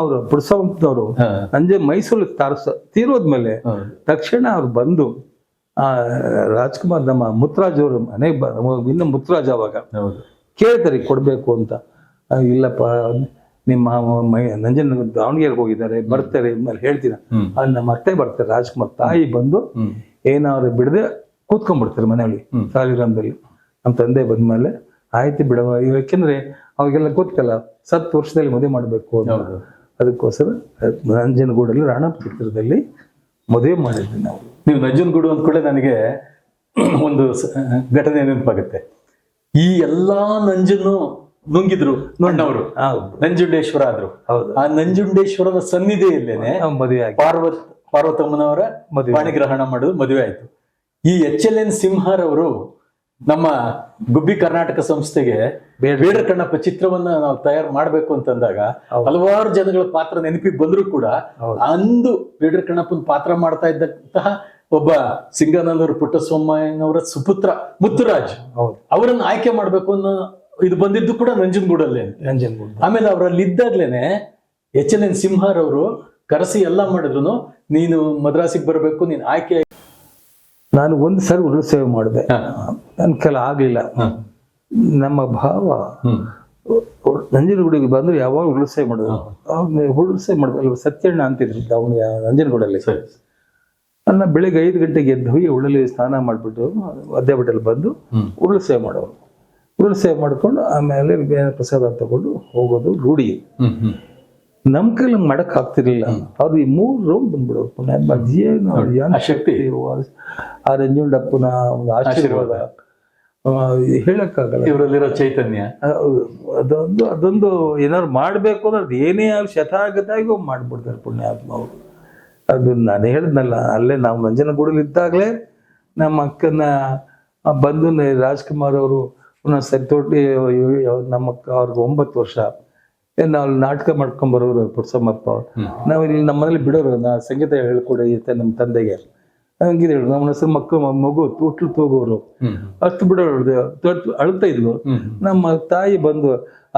ಅವರು ಪುರಸವಂತದವರು ನಂಜೆ ಮೈಸೂರಲ್ಲಿ ತೀರೋದ್ಮೇಲೆ ತಕ್ಷಣ ಅವ್ರು ಬಂದು ರಾಜ್ಕುಮಾರ್ ನಮ್ಮ ಮುತ್ತರಾಜ್ ಅವರು ಮನೆಗೆ ಇನ್ನು ಮುತ್ತರಾಜ್ ಅವಾಗ ಕೇಳ್ತಾರೆ ಕೊಡ್ಬೇಕು ಅಂತ. ಇಲ್ಲಪ್ಪ ನಿಮ್ಮ ನಂಜನ್ ದಾವಣಗೆರೆಗೆ ಹೋಗಿದ್ದಾರೆ ಬರ್ತಾರೆ ಮೇಲೆ ಹೇಳ್ತೀನಿ. ಅಲ್ಲಿ ನಮ್ಮ ಅತ್ತೆ ಬರ್ತಾರೆ, ರಾಜ್ಕುಮಾರ್ ತಾಯಿ ಬಂದು ಏನಾದ್ರು ಬಿಡದೆ ಕೂತ್ಕೊಂಡ್ಬಿಡ್ತಾರೆ ಮನೆಯಲ್ಲಿ ಸಾಲಿಗ್ರಾಮದಲ್ಲಿ. ನಮ್ಮ ತಂದೆ ಬಂದ್ಮೇಲೆ ಆಯ್ತು ಬಿಡವ, ಯಾಕೆಂದ್ರೆ ಅವಾಗೆಲ್ಲ ಗೊತ್ತಲ್ಲ 10 ವರ್ಷದಲ್ಲಿ ಮದುವೆ ಮಾಡಬೇಕು ಅಂತ. ಅದಕ್ಕೋಸ್ಕರ ನಂಜನಗೂಡಲ್ಲಿ ರಾಣಪ್ಪ ಚಿತ್ರದಲ್ಲಿ ಮದುವೆ ಮಾಡಿದ್ವಿ ನಾವು. ನೀವು ನಂಜನಗೂಡು ಅಂದ ಕೂಡ ನನಗೆ ಒಂದು ಘಟನೆ ನೆನಪಾಗುತ್ತೆ. ಈ ಎಲ್ಲಾ ನಂಜನ್ನು ನುಂಗಿದ್ರು ಅಣ್ಣವರು, ನಂಜುಂಡೇಶ್ವರ ಆದ್ರು. ಆ ನಂಜುಂಡೇಶ್ವರದ ಸನ್ನಿಧಿಯಲ್ಲೇನೆ ಮದುವೆ ಪಾರ್ವತಮ್ಮನವರ ಪಾಣಿಗ್ರಹಣ ಮಾಡೋದು ಮದುವೆ ಆಯ್ತು. ಈ HLN ಸಿಂಹರವರು ನಮ್ಮ ಗುಬ್ಬಿ ಕರ್ನಾಟಕ ಸಂಸ್ಥೆಗೆ ಬೇಡರ ಕಣ್ಣಪ್ಪ ಚಿತ್ರವನ್ನ ನಾವು ತಯಾರು ಮಾಡ್ಬೇಕು ಅಂತಂದಾಗ ಹಲವಾರು ಜನಗಳ ಪಾತ್ರ ನೆನಪಿಗೆ ಬಂದ್ರು ಕೂಡ ಅಂದು ಬೇಡರ ಕಣ್ಣಪ್ಪನ ಪಾತ್ರ ಮಾಡ್ತಾ ಇದ್ದಂತಹ ಒಬ್ಬ ಸಿಂಗನಲ್ಲೂರು ಪುಟ್ಟಸ್ವಾಮಯ್ಯನವರ ಸುಪುತ್ರ ಮುತ್ತುರಾಜ್ ಅವರನ್ನು ಆಯ್ಕೆ ಮಾಡ್ಬೇಕು ಅನ್ನೋ ಇದು ಬಂದಿದ್ದು ಕೂಡ ನಂಜನಗೂಡಲ್ಲೇ. ಆಮೇಲೆ ಅವರಲ್ಲಿ ಇದ್ದಾಗ್ಲೇನೆ HLN ಸಿಂಹರವರು ಕರೆಸಿ ಎಲ್ಲ ಮಾಡಿದ್ರು, ನೀನು ಮದ್ರಾಸಿಗೆ ಬರ್ಬೇಕು, ನೀನ್ ಆಯ್ಕೆ. ನಾನು ಒಂದು ಸರಿ ಉರುಳು ಸೇವೆ ಮಾಡಿದೆ, ನನ್ ಕೆಲ ಆಗ್ಲಿಲ್ಲ. ನಮ್ಮ ಭಾವ ನಂಜನಗೂಡಿಗೆ ಬಂದ್ರೆ ಯಾವಾಗ ಉರುಳು ಸೇವೆ ಮಾಡಿದ್ರು. ಉರುಳು ಸೇವೆ ಮಾಡ್ಬೇಕು ಸತ್ಯಣ್ಣ ಅಂತಿದ್ರು ನಂಜನಗೂಡಲ್ಲಿ. ನನ್ನ ಬೆಳಿಗ್ಗೆ 5 ಗಂಟೆಗೆ ಎದ್ದು ಹೋಗಿ ಉರುಳಲ್ಲಿ ಸ್ನಾನ ಮಾಡ್ಬಿಟ್ಟು ಅದ್ಯಾಬಟ್ಟಲ್ಲಿ ಬಂದು ಉರುಳು ಸೇವೆ ಮಾಡೋರು. ಉರುಳು ಸೇವೆ ಮಾಡ್ಕೊಂಡು ಆಮೇಲೆ ಪ್ರಸಾದ ತಗೊಂಡು ಹೋಗೋದು ರೂಢಿ. ನಮ್ ಕೈಲಿ ಮಾಡಕ್ ಆಗ್ತಿರ್ಲಿಲ್ಲ. ಅವ್ರು ಈ 3 ರೌಂಡ್ ಬಂದ್ಬಿಡೋರು. ಪುಣ್ಯ ಶಕ್ತಿ ಆ ನಂಜುಂಡಪ್ಪನ ಒಂದು ಆಶೀರ್ವಾದ ಹೇಳಕ್ಕಾಗಲ್ಲ. ಇವರಲ್ಲಿರೋ ಚೈತನ್ಯ ಅದೊಂದು ಏನಾದ್ರು ಮಾಡ್ಬೇಕು ಅಂದ್ರೆ ಅದು ಏನೇ ಶತಾಗತಾಗಿ ಮಾಡ್ಬಿಡ್ತಾರೆ ಪುಣ್ಯಾತ್ಮ ಅವರು. ಅದು ನಾನು ಹೇಳಿದ್ನಲ್ಲ, ಅಲ್ಲೇ ನಾವು ನಂಜನಗೂಡಲ್ಲಿ ಇದ್ದಾಗಲೇ ನಮ್ಮ ಅಕ್ಕನ ಬಂದು ರಾಜ್ಕುಮಾರ್ ಅವರು ಸರಿ ತೋಟಿ ನಮ್ಮ ಅವ್ರಿಗೆ 9 ವರ್ಷ ನಾವು ನಾಟಕ ಮಾಡ್ಕೊಂಡ್ ಬರೋರು ಪುರುಸಮ್ಮಪ್ಪ. ನಾವು ಇಲ್ಲಿ ನಮ್ಮ ಮನೇಲಿ ಬಿಡೋರು, ಸಂಗೀತ ಹೇಳ್ಕೊಡಿ ನಮ್ಮ ತಂದೆಗೆ ಹಂಗಿದೆ ಹೇಳು. ನಮ್ಮ ಹೆಸರು ಮಗು ತುಟ್ಲು ತಗೋರು ಅಷ್ಟು ಬಿಡೋರು ಅಳ್ತಾ ಇದ್ವು. ನಮ್ಮ ತಾಯಿ ಬಂದು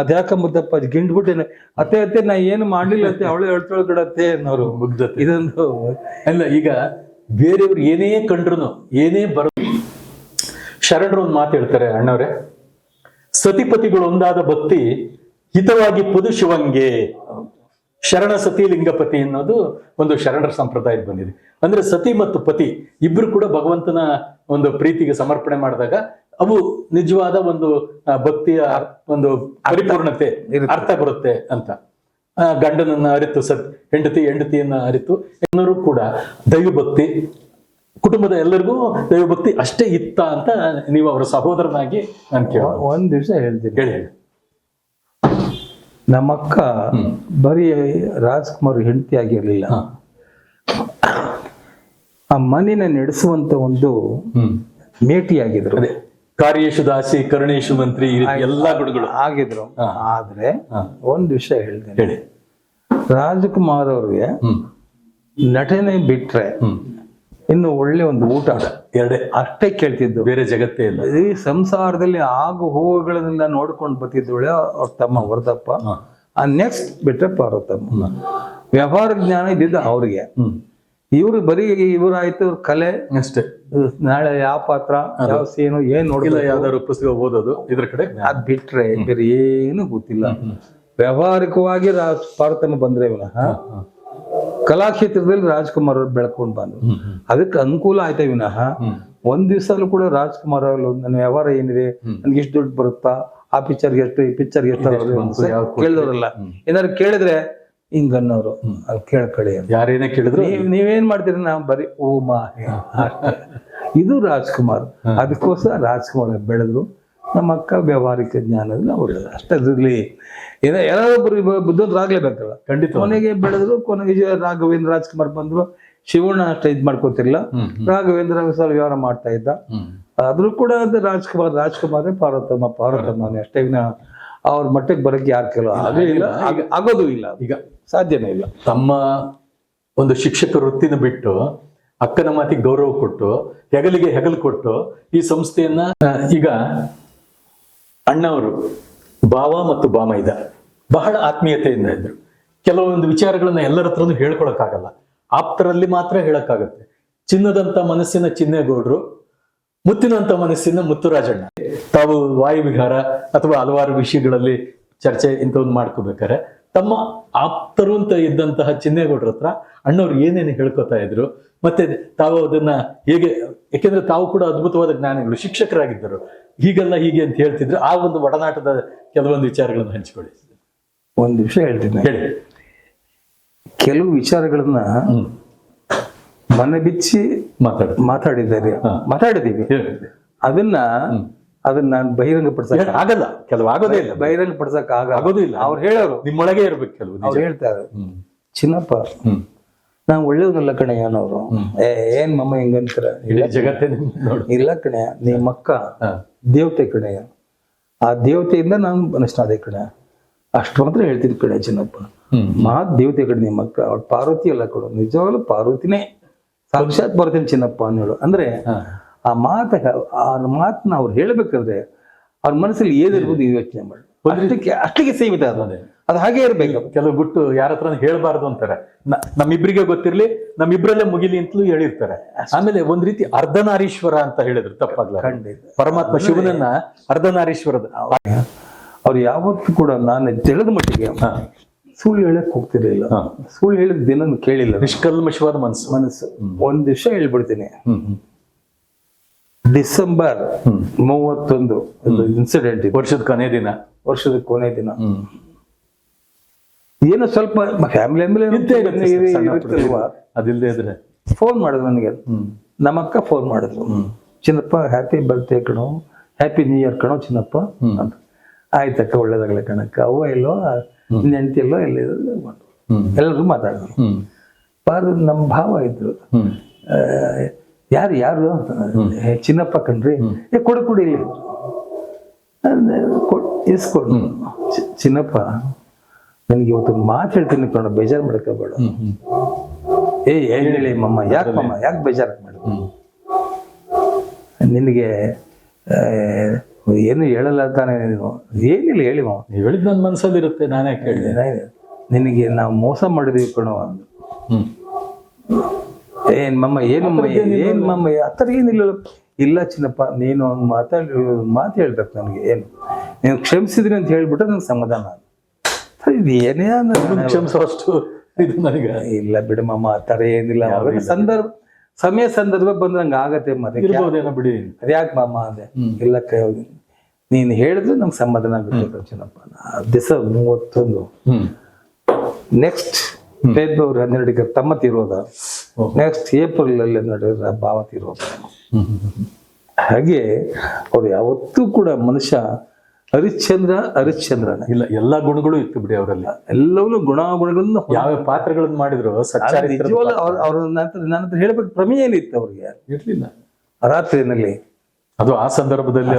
ಅದ್ಯಾಕ ಮುದ್ದಪ್ಪ ಗಿಂಡ್ಬಿಟ್ಟೇನೆ ಅತ್ತೆ ನಾ ಏನು ಮಾಡ್ಲಿಲ್ಲ ಅತ್ತೆ, ಅವಳೇ ಹೇಳ್ತೊಳಗಡತ್ತೆ ಅನ್ನೋರು. ಇದೊಂದು ಅಲ್ಲ, ಈಗ ಬೇರೆಯವ್ರು ಏನೇ ಕಂಡ್ರು ಏನೇ ಶರಣರು ಒಂದು ಮಾತು ಹೇಳ್ತಾರೆ ಅಣ್ಣವ್ರೆ, ಸತಿಪತಿಗಳು ಒಂದಾದ ಭಕ್ತಿ ಹಿತವಾಗಿ ಪುದು ಶಿವಂಗೆ ಶರಣ ಸತಿ ಲಿಂಗಪತಿ ಅನ್ನೋದು ಒಂದು ಶರಣರ ಸಂಪ್ರದಾಯಕ್ಕೆ ಬಂದಿದೆ. ಅಂದ್ರೆ ಸತಿ ಮತ್ತು ಪತಿ ಇಬ್ರು ಕೂಡ ಭಗವಂತನ ಒಂದು ಪ್ರೀತಿಗೆ ಸಮರ್ಪಣೆ ಮಾಡಿದಾಗ ಅವು ನಿಜವಾದ ಒಂದು ಭಕ್ತಿಯ ಒಂದು ಪರಿಪೂರ್ಣತೆ ಅರ್ಥ ಬರುತ್ತೆ ಅಂತ. ಗಂಡನನ್ನ ಅರಿತು ಹೆಂಡತಿಯನ್ನ ಅರಿತು ಎಲ್ಲರೂ ಕೂಡ ದೈವಭಕ್ತಿ, ಕುಟುಂಬದ ಎಲ್ಲರಿಗೂ ದೈವಭಕ್ತಿ ಅಷ್ಟೇ ಇತ್ತ ಅಂತ ನೀವು ಅವರ ಸಹೋದರನಾಗಿ ನಾನು ಕೇಳ. ಒಂದ್ ದಿವಸ ಹೇಳ್ತೀನಿ, ಹೇಳಿ. ನಮ್ಮಕ್ಕ ಬರೀ ರಾಜ್ಕುಮಾರ್ ಹೆಂಡತಿ ಆಗಿರ್ಲಿಲ್ಲ, ಆ ಮನೆನ ನಡೆಸುವಂತ ಒಂದು ಮೇಟಿ ಆಗಿದ್ರು. ಅದೇ ಕಾರ್ಯೇಶು ದಾಸಿ ಕರುಣೇಶು ಮಂತ್ರಿ ಎಲ್ಲಾ ಗುಣಗಳು ಆಗಿದ್ರು. ಆದ್ರೆ ಒಂದ್ ವಿಷಯ ಹೇಳ್ತೇನೆ, ರಾಜ್ಕುಮಾರ್ ಅವ್ರಿಗೆ ನಟನೆ ಬಿಟ್ರೆ ಇನ್ನು ಒಳ್ಳೆ ಒಂದು ಊಟ ಎರಡೇ ಅಷ್ಟೇ ಕೇಳ್ತಿದ್ದು, ಬೇರೆ ಜಗತ್ತೇ ಇಲ್ಲ. ಈ ಸಂಸಾರದಲ್ಲಿ ಆಗು ಹೋಗುಗಳನ್ನೆಲ್ಲ ನೋಡ್ಕೊಂಡು ಬರ್ತಿದ್ದವಳೆ ಅವ್ರ ತಮ್ಮ ವರದಪ್ಪ. ಆ ನೆಕ್ಸ್ಟ್ ಬಿಟ್ರೆ ಪಾರ್ವತಮ್ಮ. ವ್ಯವಹಾರ ಜ್ಞಾನ ಇದ್ದಿದ್ದ ಅವ್ರಿಗೆ. ಇವ್ರು ಬರೀ ಇವರಾಯ್ತು ಕಲೆ ಅಷ್ಟೇ. ನಾಳೆ ಯಾವ ಪಾತ್ರ ಯಾವ ಸೀನು ಏನ್ ನೋಡಿಲ್ಲ, ಯಾವ್ದಾದ್ರು ಪುಸ್ತಕ ಓದೋದು ಇದ್ರ ಕಡೆ ಅದ್ ಬಿಟ್ರೆ ಬೇರೆ ಏನು ಗೊತ್ತಿಲ್ಲ. ವ್ಯಾವಹಾರಿಕವಾಗಿ ಪಾರ್ವತಮ್ಮ ಬಂದ್ರೆ ವಿನಃ ಕಲಾಕ್ಷೇತ್ರದಲ್ಲಿ ರಾಜ್ಕುಮಾರ್ ಅವ್ರು ಬೆಳ್ಕೊಂಡ್ ಬಂದ್ರು. ಅದಕ್ಕೆ ಅನುಕೂಲ ಆಯ್ತಾ ವಿನಃ ಒಂದ್ ದಿವ್ಸಲ್ಲೂ ಕೂಡ ರಾಜ್ಕುಮಾರ್ ಅವ್ರು ನನ್ನ ವ್ಯವಹಾರ ಏನಿದೆ, ನನ್ಗೆ ಇಷ್ಟು ದುಡ್ಡು ಬರುತ್ತಾ, ಆ ಪಿಕ್ಚರ್ಗೆ ಎಷ್ಟು, ಈ ಪಿಕ್ಚರ್ಗೆ ಎಷ್ಟು ಕೇಳಿದವರಲ್ಲ. ಏನಾದ್ರು ಕೇಳಿದ್ರೆ ಹಿಂಗನ್ನೋರು ಕೇಳ್ಕಳಿ. ಯಾರೇನೇ ಕೇಳಿದ್ರು ನೀವೇನ್ ಮಾಡ್ತೀರಿ, ನಾವು ಬರೀ ಓಮ. ಇದು ರಾಜ್ಕುಮಾರ್. ಅದಕ್ಕೋಸ್ಕರ ರಾಜ್ಕುಮಾರ್ ಬೆಳೆದ್ರು. ನಮ್ಮ ಅಕ್ಕ ವ್ಯಾವಹಾರಿಕ ಜ್ಞಾನದಲ್ಲಿ ಅವ್ರು ಅಷ್ಟರಲ್ಲಿ ಯಾರೊಬ್ಬರು ಬುದ್ಧರಾಗ್ಲೇಬೇಕಲ್ಲ. ಖಂಡಿತ. ಕೊನೆಗೆ ಬೆಳೆದ್ರು. ಕೊನೆಗೆ ರಾಘವೇಂದ್ರ ರಾಜ್ಕುಮಾರ್ ಬಂದ್ರು. ಶಿವಣ್ಣ ಅಷ್ಟ ಇದ್ ಮಾಡ್ಕೋತಿರ್ಲಿಲ್ಲ, ರಾಘವೇಂದ್ರ ವ್ಯವಹಾರ ಮಾಡ್ತಾ ಇದ್ದ. ಆದ್ರೂ ಕೂಡ ಅದು ರಾಜ್ಕುಮಾರೇ ಪಾರ್ವತಮ್ಮ ಅಷ್ಟೇ. ಅವ್ರ ಮಟ್ಟಕ್ಕೆ ಬರಕ್ಕೆ ಯಾರು ಕೆಲವು ಆಗಲಿಲ್ಲ, ಆಗೋದು ಇಲ್ಲ, ಈಗ ಸಾಧ್ಯನೇ ಇಲ್ಲ. ತಮ್ಮ ಒಂದು ಶಿಕ್ಷಕ ವೃತ್ತಿನ ಬಿಟ್ಟು ಅಕ್ಕನ ಮಾತಿಗೆ ಗೌರವ ಕೊಟ್ಟು ಹೆಗಲಿಗೆ ಹೆಗಲು ಕೊಟ್ಟು ಈ ಸಂಸ್ಥೆಯನ್ನ ಈಗ ಅಣ್ಣವರು ಭಾವ ಮತ್ತು ಬಾಮೈದ ಬಹಳ ಆತ್ಮೀಯತೆಯಿಂದ ಇದ್ರು. ಕೆಲವೊಂದು ವಿಚಾರಗಳನ್ನ ಎಲ್ಲರ ಹತ್ರನೂ ಹೇಳ್ಕೊಳಕ್ಕಾಗಲ್ಲ, ಆಪ್ತರಲ್ಲಿ ಮಾತ್ರ ಹೇಳಕ್ಕಾಗತ್ತೆ. ಚಿನ್ನದಂತ ಮನಸ್ಸಿನ ಚಿನ್ನೇಗೌಡರು, ಮುತ್ತಿನಂತ ಮನಸ್ಸಿನ ಮುತ್ತುರಾಜಣ್ಣ. ತಾವು ವಾಯುವಿಹಾರ ಅಥವಾ ಹಲವಾರು ವಿಷಯಗಳಲ್ಲಿ ಚರ್ಚೆ ಇಂಥವ್ನು ಮಾಡ್ಕೋಬೇಕಾರೆ ತಮ್ಮ ಆಪ್ತರು ಅಂತ ಇದ್ದಂತಹ ಚಿನ್ನೇಗೌಡರ ಹತ್ರ ಅಣ್ಣವ್ರು ಏನೇನು ಹೇಳ್ಕೊತಾ ಇದ್ರು, ಮತ್ತೆ ತಾವು ಅದನ್ನ ಹೇಗೆ, ಯಾಕೆಂದ್ರೆ ತಾವು ಕೂಡ ಅದ್ಭುತವಾದ ಜ್ಞಾನಿಗಳು, ಶಿಕ್ಷಕರಾಗಿದ್ದರು, ಹೀಗೆಲ್ಲ ಹೀಗೆ ಅಂತ ಹೇಳ್ತಿದ್ರು. ಆ ಒಂದು ಒಡನಾಟದ ಕೆಲವೊಂದು ವಿಚಾರಗಳನ್ನು ಹಂಚಿಕೊಳ್ಳಿ. ಒಂದು ವಿಷಯ ಹೇಳ್ತೀನಿ, ಹೇಳಿ. ಕೆಲವು ವಿಚಾರಗಳನ್ನ ಮನೆ ಬಿಚ್ಚಿ ಮಾತಾಡಿದೀವಿ. ಅದನ್ನ ನಾನು ಬಹಿರಂಗ ಪಡಿಸಕ್ ಆಗಲ್ಲ, ಕೆಲವು ಆಗೋದೇ ಇಲ್ಲ, ಬಹಿರಂಗ ಪಡಿಸಕ್ ಆಗೋದು ಇಲ್ಲ. ಅವ್ರು ಹೇಳೋರು ನಿಮ್ಮೊಳಗೆ ಇರ್ಬೇಕು. ಕೆಲವು ಅವ್ರು ಹೇಳ್ತಾರೆ, ಚಿನ್ನಪ್ಪ ನಾವ್ ಒಳ್ಳೇದಲ್ಲ ಕಣಯ್ಯ ಅನ್ನೋರು. ಏನ್ ಮಮ್ಮ ಹಿಂಗಂತೀರ? ಜಗತ್ತೇ ನೋಡು. ಇಲ್ಲ ಕಣಯ್ಯ, ನಿಮ್ಮಕ್ಕ ದೇವತೆ ಕಣಯ್ಯ, ಆ ದೇವತೆಯಿಂದ ನಾನು ಅನಿಸ್ತಾದೆ ಕಣಯ್ಯ, ಅಷ್ಟು ಮಾತ್ರ ಹೇಳ್ತಿದ್ ಕಡೆ ಚಿನ್ನಪ್ಪ. ಮಹಾ ದೇವತೆ ಕಡೆ ನಿಮ್ಮಕ್ಕ, ಅವಳು ಪಾರ್ವತಿ ಅಲ್ಲ ಕೊಡು, ನಿಜವಾಗ್ಲೂ ಪಾರ್ವತಿನೇ, ಸಾಕ್ಷಾತ್ ಪಾರ್ವತಿನ ಚಿನ್ನಪ್ಪ ಅಂತ ಹೇಳು. ಅಂದ್ರೆ ಆ ಮಾತನ್ನ ಅವ್ರು ಹೇಳ್ಬೇಕಂದ್ರೆ ಅವ್ರ ಮನಸ್ಸಲ್ಲಿ ಏನಿರ್ಬೋದು ಯೋಚನೆ ಮಾಡಿ, ಅಷ್ಟಿಗೆ ಸೀಮಿತ ಅದು ಹಾಗೆ ಇರ್ಬೇಕು. ಕೆಲವು ಗುಟ್ಟು ಯಾರ ಹತ್ರ ಹೇಳ್ಬಾರ್ದು ಅಂತಾರೆ, ನಮ್ಮಿಬ್ರಿಗೆ ಗೊತ್ತಿರ್ಲಿ, ನಮ್ಮಿಬ್ರಲ್ಲೇ ಮುಗಿಲಿ ಅಂತಲೂ ಹೇಳಿರ್ತಾರೆ. ಆಮೇಲೆ ಒಂದ್ ರೀತಿ ಅರ್ಧನಾರೀಶ್ವರ ಅಂತ ಹೇಳಿದ್ರು, ತಪ್ಪಾಗ್ಲ. ಪರಮಾತ್ಮ ಶಿವನನ್ನ ಅರ್ಧನಾರೀಶ್ವರದ. ಅವ್ರು ಯಾವತ್ತೂ ಕೂಡ ನಾನು ತಿಳಿದ ಮಟ್ಟಿಗೆ ಸುಳ್ಳು ಹೇಳಕ್ ಹೋಗ್ತಿರ್ಲಿಲ್ಲ, ಸುಳ್ಳು ಹೇಳಿದ ದಿನ ಕೇಳಿಲ್ಲ. ನಿಷ್ಕಲ್ಮಶವಾದ ಮನಸ್ಸು. ಒಂದ್ ವಿಷಯ ಹೇಳ್ಬಿಡ್ತೀನಿ. ಡಿಸೆಂಬರ್ 31 ಇನ್ಸಿಡೆಂಟ್, ವರ್ಷದ ಕೊನೆ ದಿನ. ಏನೋ ಸ್ವಲ್ಪ ಫ್ಯಾಮಿಲಿ ಅದಿಲ್ಲದೆ ಇದ್ರೆ ಫೋನ್ ಮಾಡಿದ್ರು ನನಗೆ, ನಮ್ಮಕ್ಕ ಫೋನ್ ಮಾಡಿದ್ರು, ಚಿನ್ನಪ್ಪ ಹ್ಯಾಪಿ ಬರ್ತ್ಡೇ ಕಣೋ, ಹ್ಯಾಪಿ ನ್ಯೂ ಇಯರ್ ಕಣೋ ಚಿನ್ನಪ್ಪ ಅಂತ. ಆಯ್ತಕ್ಕ, ಒಳ್ಳೇದಾಗಲ್ಲ ಕಣಕ್ಕ, ಅವ್ವ ಎಲ್ಲೋ ನೆಂಟಿ ಎಲ್ಲೋ ಎಲ್ಲ ಎಲ್ಲರಿಗೂ ಮಾತಾಡಿದ್ರು. ನಮ್ಮ ಭಾವ ಇದ್ರು, ಯಾರು ಅಂತ, ಚಿನ್ನಪ್ಪ ಕಣ್ರಿ, ಕೊಡಿ ಇಲ್ಲಿ ಇಸ್ಕೊಂಡು. ಚಿನ್ನಪ್ಪ ನನಗೆ ಇವತ್ತು ಮಾತು ಹೇಳ್ತೀನಿ ಕಣ, ಬೇಜಾರು ಮಾಡ್ಕೋಬೇಡ. ಏನ್ ಹೇಳಿ ಮಮ್ಮ, ಯಾಕೆ ಬೇಜಾರು ಮಾಡ, ನಿನಗೆ ಏನು ಹೇಳಲ್ಲ ತಾನೆ ನೀನು? ಏನಿಲ್ಲ ಹೇಳಿ ಮಾವ, ನೀವು ಹೇಳಿದ್ ನನ್ನ ಮನಸ್ಸಲ್ಲಿ ಇರುತ್ತೆ, ನಾನೇ ಕೇಳಿದೆ. ನಿನಗೆ ನಾವು ಮೋಸ ಮಾಡಿದೀವಿ ಕಣೋ. ಏನ್ ಮಮ್ಮ ಏನ್ ಮಮ್ಮ ಆ ಥರ ಏನಿಲ್ಲ. ಇಲ್ಲ ಚಿನ್ನಪ್ಪ, ನೀನು ಮಾತು ಹೇಳ್ಬೇಕು ನನಗೆ, ಏನು ನೀನು ಕ್ಷಮಿಸಿದ್ರಿ ಅಂತ ಹೇಳ್ಬಿಟ್ರೆ ನಂಗೆ ಸಮಾಧಾನ. ಇದು ಏನೇ ಕ್ಷಮಿಸೋಷ್ಟು ಇದು ನನಗೆ ಇಲ್ಲ ಬಿಡಮ್ಮ, ಆ ಥರ ಏನಿಲ್ಲ. ಸಂದರ್ಭ ಬಂದಂಗೆ ಆಗತ್ತೆ, ಮತ್ತೆ ಬಿಡಿ, ಅದ್ಯಾಕೆ ಮಾಮ ಅಂದೆ. ಇಲ್ಲ ನೀನು ಹೇಳಿದ್ರೆ ನಂಗೆ ಸಮಾಧಾನ ಆಗುತ್ತೆ ಚಿನ್ನಪ್ಪ. ದಿವಸ 31 ನೆಕ್ಸ್ಟ್ ಫೆಬ್ರವರಿ 12ಕ್ಕೆ ತಮ್ಮ ತೀರೋದ, ನೆಕ್ಸ್ಟ್ ಏಪ್ರಿಲ್ ಅಲ್ಲಿ ನಡೆದ ಭಾವ ತೀರೋದ. ಹಾಗೆ ಅವ್ರು ಯಾವತ್ತೂ ಕೂಡ ಮನುಷ್ಯ ಹರಿಶ್ಚಂದ್ರನ ಇಲ್ಲ, ಎಲ್ಲಾ ಗುಣಗಳು ಇತ್ತು ಬಿಡಿ ಅವರಲ್ಲಿ. ಎಲ್ಲವೂ ಗುಣಗಳನ್ನು ಯಾವ ಪಾತ್ರಗಳನ್ನ ಮಾಡಿದ್ರು ಅವ್ರ ನನ್ನ ಹತ್ರ ಹೇಳ್ಬೇಕು ಪ್ರಮೇಯ ಏನಿತ್ತು ಅವ್ರಿಗೆ? ಇರ್ಲಿಲ್ಲ. ರಾತ್ರಿನಲ್ಲಿ ಅದು ಆ ಸಂದರ್ಭದಲ್ಲಿ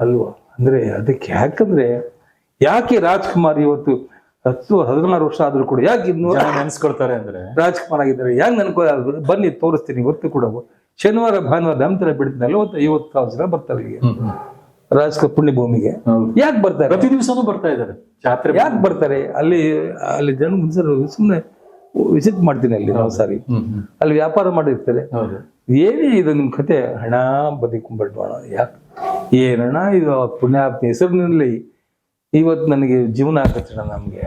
ಅಲ್ವಾ? ಅಂದ್ರೆ ಅದಕ್ಕೆ ಯಾಕೆ ರಾಜ್ಕುಮಾರ್ ಇವತ್ತು 10-16 ವರ್ಷ ಆದ್ರೂ ಕೂಡ ಯಾಕೆ ನೆನ್ಸ್ಕೊಳ್ತಾರೆ ಅಂದ್ರೆ ರಾಜ್ಕುಮಾರ್ ಆಗಿದ್ದಾರೆ? ಯಾಕೆ ನನ್ಗೆ ಬನ್ನಿ ತೋರಿಸ್ತೀನಿ, ಇವತ್ತು ಕೂಡ ಶನಿವಾರ ಭಾನುವಾರ ನಂತರ ಬಿಡ್ತೀನಿ, 40-50,000 ಜನ ಬರ್ತಾರೆ ಈಗ ರಾಜಕೀಯ ಪುಣ್ಯಭೂಮಿಗೆ. ಯಾಕೆ ಬರ್ತಾರೆ? ಪ್ರತಿ ದಿವಸನೂ ಬರ್ತಾ ಇದ್ದಾರೆ ಜಾತ್ರೆ. ಯಾಕೆ ಬರ್ತಾರೆ? ಅಲ್ಲಿ ಜನ ಸುಮ್ಮನೆ ವಿಸಿಟ್ ಮಾಡ್ತೀನಿ ಅಲ್ಲಿ ನಾವು ಸಾರಿ, ಅಲ್ಲಿ ವ್ಯಾಪಾರ ಮಾಡಿರ್ತಾರೆ. ಏನೇ ಇದು ನಿಮ್ ಕತೆ? ಹಣ ಬದುಕೊಂಡ್ಬಿಡ್ಬೋಣ, ಯಾಕೆ ಏನಣ್ಣ ಇದು ಪುಣ್ಯಾಪ್ತಿ ಹೆಸರಿನಲ್ಲಿ ಇವತ್ತು ನನಗೆ ಜೀವನ ಆಗತ್ತಣ್ಣ ನಮ್ಗೆ.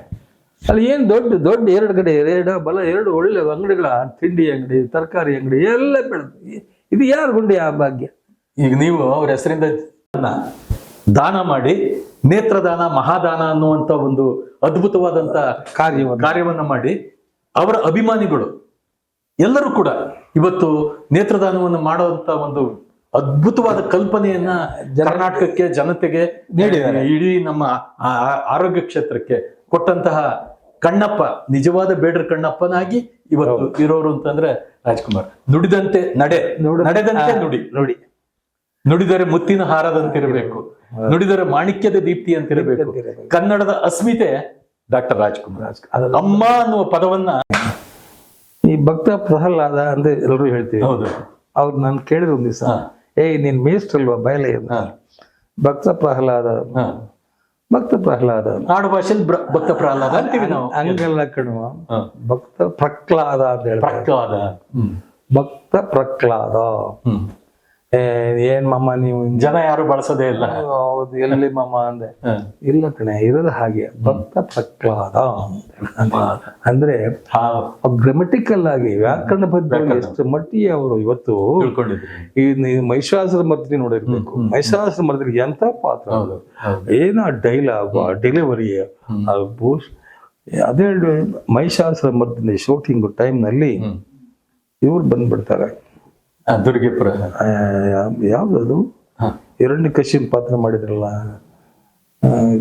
ಅಲ್ಲಿ ಏನ್ ದೊಡ್ಡ 2 ಕಡೆ 2 ಒಳ್ಳೆ ಅಂಗಡಿಗಳ, ತಿಂಡಿ ಅಂಗಡಿ, ತರಕಾರಿ ಅಂಗಡಿ ಎಲ್ಲ ಬೆಳೆದು, ಇದು ಯಾರು ಗುಂಡಿ ಆ ಭಾಗ್ಯ? ಈಗ ನೀವು ಅವ್ರ ಹೆಸರಿಂದ ದಾನ ಮಾಡಿ, ನೇತ್ರದಾನ ಮಹಾದಾನ ಅನ್ನುವಂತ ಒಂದು ಅದ್ಭುತವಾದಂತ ಕಾರ್ಯವನ್ನ ಮಾಡಿ, ಅವರ ಅಭಿಮಾನಿಗಳು ಎಲ್ಲರೂ ಕೂಡ ಇವತ್ತು ನೇತ್ರದಾನವನ್ನು ಮಾಡುವಂತ ಒಂದು ಅದ್ಭುತವಾದ ಕಲ್ಪನೆಯನ್ನ ಕರ್ನಾಟಕಕ್ಕೆ, ಜನತೆಗೆ ನೀಡಿದ್ದಾರೆ. ಇಡೀ ನಮ್ಮ ಆರೋಗ್ಯ ಕ್ಷೇತ್ರಕ್ಕೆ ಕೊಟ್ಟಂತಹ ಕಣ್ಣಪ್ಪ, ನಿಜವಾದ ಬೇಡ್ರ ಕಣ್ಣಪ್ಪನಾಗಿ ಇವತ್ತು ಇರೋರು ಅಂತಂದ್ರೆ ರಾಜ್ಕುಮಾರ್. ನುಡಿದಂತೆ ನಡೆದಂತೆ ನುಡಿ, ನುಡಿದರೆ ಮುತ್ತಿನ ಹಾರದಂತಿರಬೇಕು, ನುಡಿದರೆ ಮಾಣಿಕ್ಯದ ದೀಪ್ತಿ ಅಂತಿರಬೇಕು. ಕನ್ನಡದ ಅಸ್ಮಿತೆ ಡಾಕ್ಟರ್ ರಾಜ್ಕುಮಾರ್. ಅಮ್ಮ ಅನ್ನುವ ಪದವನ್ನ ಈ ಭಕ್ತ ಪ್ರಹ್ಲಾದ ಅಂತ ಎಲ್ಲರೂ ಹೇಳ್ತೀವಿ. ಹೌದು, ಅವ್ರು ನಾನು ಕೇಳಿದ ಒಂದ್ ದಿವಸ, ನೀನ್ ಮೇಷ್ಟ್ರಲ್ವಾ ಬಯಲೆ ಭಕ್ತ ಪ್ರಹ್ಲಾದ ಭಕ್ತ ಪ್ರಹ್ಲಾದ. ಆಡು ಭಾಷೆಯಲ್ಲಿ ಭಕ್ತ ಪ್ರಹ್ಲಾದ ಅಂತೀವಿ ನಾವು. ಹಂಗೆಲ್ಲ ಕಣವ, ಭಕ್ತ ಪ್ರಹ್ಲಾದ ಅಂತ ಹೇಳಿ. ಪ್ರಹ್ಲಾದ, ಭಕ್ತ ಪ್ರಹ್ಲಾದ. ಏನ್ ಮಾಮ ನೀವು ಜನ ಯಾರು ಬಳಸೋದೇ ಇಲ್ಲ. ಹೌದು, ಎಲ್ಲಿ ಮಾಮ ಅಂದೆ. ಇಲ್ಲ ಕಣೆ, ಇರೋದು ಹಾಗೆ ಭಕ್ತ ಪ್ರಹ್ಲಾದ ಅಂದ್ರೆ ಗ್ರಾಮಟಿಕಲ್ ಆಗಿ ವ್ಯಾಕರಣ ಬದ್ಧ ಎಷ್ಟು ಮಟ್ಟಿಗೆ ಅವರು ಇವತ್ತು ಈ ಮಹಿಷಾಸುರ ಮರ್ದಿನಿ ನೋಡಿರ್ಬೇಕು. ಮಹಿಷಾಸುರ ಮರ್ದಿನಿ ಎಂತ ಪಾತ್ರ, ಏನೋ ಡೈಲಾಗ್, ಡೆಲಿವರಿ, ಅದೇ ಮಹಿಷಾಸುರ ಮರ್ದಿನಿ ಶೂಟಿಂಗ್ ಟೈಮ್ ನಲ್ಲಿ ಇವ್ರು ಬಂದ್ಬಿಡ್ತಾರೆ. ದುರ್ಗಿಪುರ ಯಾವ್ದದು ಹಿರಣ್ಯಕಶಿಪು ಪಾತ್ರ ಮಾಡಿದ್ರಲ್ಲ